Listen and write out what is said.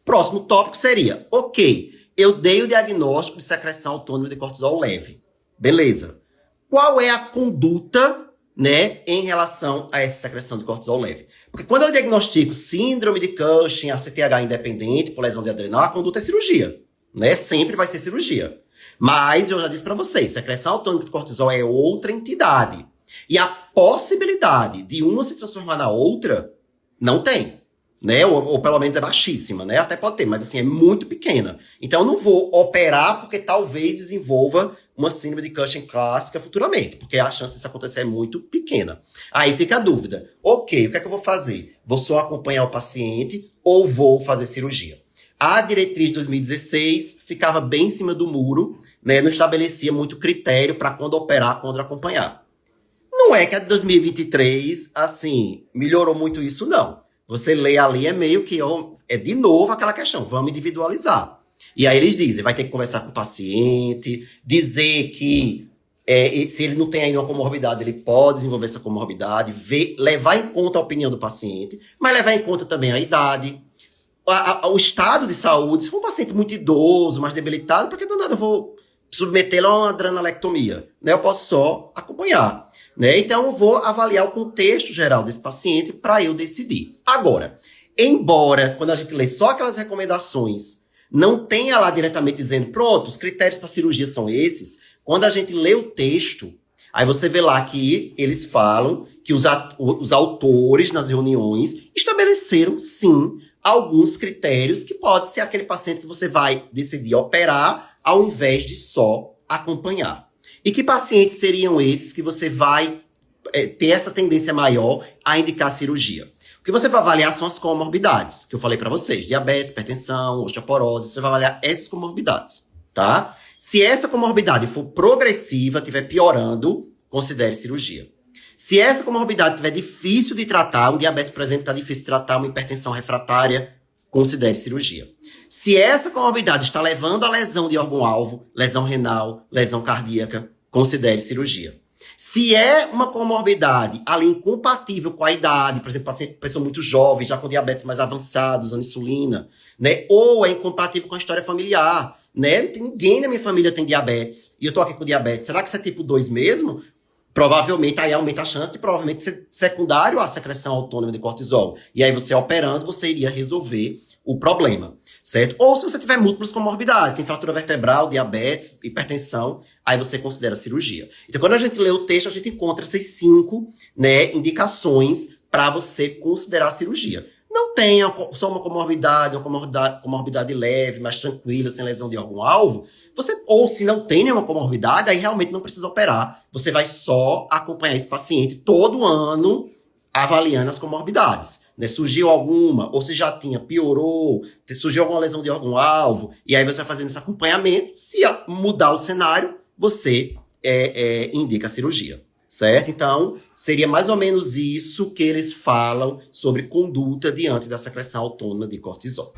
Próximo tópico seria, ok, eu dei o diagnóstico de secreção autônoma de cortisol leve. Beleza. Qual é a conduta, né, em relação a essa secreção de cortisol leve? Porque quando eu diagnostico síndrome de Cushing, ACTH independente, por lesão de adrenal, a conduta é cirurgia, né? Sempre vai ser cirurgia. Mas eu já disse para vocês, secreção autônoma de cortisol é outra entidade. E a possibilidade de uma se transformar na outra, não tem. Né? Ou pelo menos é baixíssima, né? Até pode ter, mas assim, é muito pequena. Então eu não vou operar porque talvez desenvolva uma síndrome de Cushing clássica futuramente, porque a chance disso acontecer é muito pequena. Aí fica a dúvida. Ok, o que é que eu vou fazer? Vou só acompanhar o paciente ou vou fazer cirurgia? A diretriz de 2016 ficava bem em cima do muro, né? Não estabelecia muito critério para quando operar, quando acompanhar. Não é que a de 2023, assim, melhorou muito isso, não. Você lê ali, é meio que, é de novo aquela questão, vamos individualizar. E aí eles dizem, vai ter que conversar com o paciente, dizer que se ele não tem ainda uma comorbidade, ele pode desenvolver essa comorbidade, levar em conta a opinião do paciente, mas levar em conta também a idade, o estado de saúde. Se for um paciente muito idoso, mais debilitado, por que do nada eu vou submetê-lo a uma adrenalectomia? Né? Eu posso só acompanhar. Né? Então, eu vou avaliar o contexto geral desse paciente para eu decidir. Agora, embora, quando a gente lê só aquelas recomendações, não tenha lá diretamente dizendo, pronto, os critérios para cirurgia são esses, quando a gente lê o texto, aí você vê lá que eles falam que os autores nas reuniões estabeleceram, sim, alguns critérios que pode ser aquele paciente que você vai decidir operar ao invés de só acompanhar. E que pacientes seriam esses que você vai ter essa tendência maior a indicar cirurgia? O que você vai avaliar são as comorbidades, que eu falei para vocês. Diabetes, hipertensão, osteoporose, você vai avaliar essas comorbidades, tá? Se essa comorbidade for progressiva, estiver piorando, considere cirurgia. Se essa comorbidade estiver difícil de tratar, um diabetes, por exemplo, está difícil de tratar, uma hipertensão refratária, considere cirurgia. Se essa comorbidade está levando a lesão de órgão-alvo, lesão renal, lesão cardíaca, considere cirurgia. Se é uma comorbidade ali incompatível com a idade, por exemplo, pessoa muito jovem, já com diabetes mais avançado, usando insulina, né? Ou é incompatível com a história familiar, né? Ninguém na minha família tem diabetes, e eu tô aqui com diabetes. Será que isso é tipo 2 mesmo? Provavelmente aí aumenta a chance de provavelmente ser secundário à secreção autônoma de cortisol. E aí você operando, você iria resolver o problema, certo? Ou se você tiver múltiplas comorbidades, fratura vertebral, diabetes, hipertensão, aí você considera cirurgia. Então, quando a gente lê o texto, a gente encontra essas 5, né, indicações para você considerar cirurgia. Não tenha só uma comorbidade leve, mais tranquila, sem lesão de órgão-alvo, ou se não tem nenhuma comorbidade, aí realmente não precisa operar. Você vai só acompanhar esse paciente todo ano, avaliando as comorbidades. Né? Surgiu alguma, ou se já tinha, piorou, surgiu alguma lesão de órgão-alvo, e aí você vai fazendo esse acompanhamento. Se mudar o cenário, você indica a cirurgia. Certo? Então, seria mais ou menos isso que eles falam sobre conduta diante da secreção autônoma de cortisol.